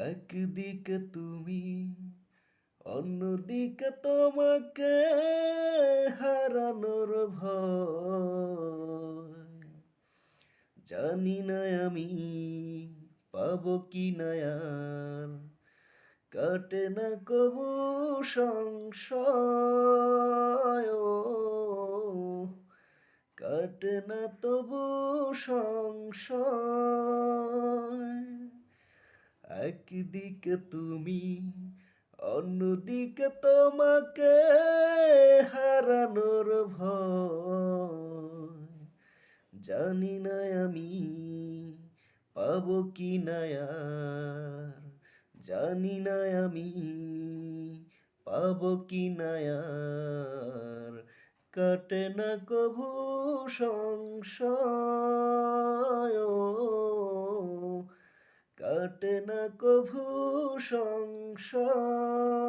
একদিকে তুমি, অন্যদিকে তোমাকে হারানোর ভয়। জানি না আমি পাবো কি না আর, কাটে না কবু সংশয় ও, কাটে না তবু সংশয়। একদিকে তুমি, অন্যদিকে তোমাকে হারানোর ভয়। জানি না আমি পাবো কি না আর, জানি না আমি পাবো কি না আর, কাটে না কভু সংশয় ও, কাটে না কভু সংশয়।